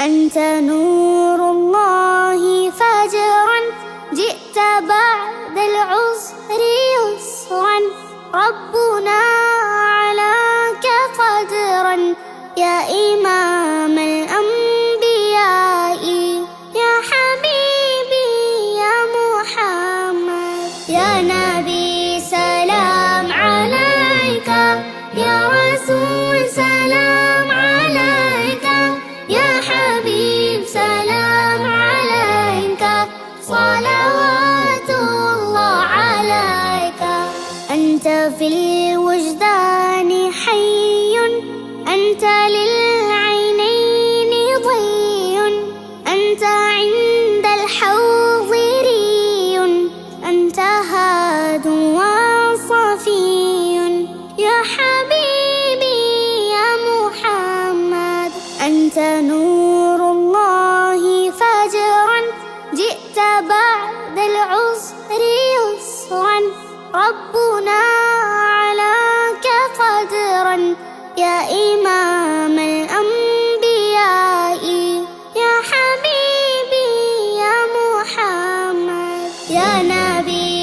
أنت نور الله فجرا، جئت بعد العسر يسرا، ربنا علاك قدرا، يا إمام الأنبياء، يا حبيبي يا محمد، يا نبي سلام عليك، يا رسول سلام عليك، يا حبيب سلام عليك، صلوات الله عليك. أنت في الوجدان حي، أنت للعينين ضي، أنت عند الحوض ري، أنت هاد وصفي، يا حبيبي يا محمد. أنت نور الله فجرا، جئت بعد العسر يسرا، ربنا علاك قدرا، يا إمام الأنبياء، يا حبيبي يا محمد، يا نبي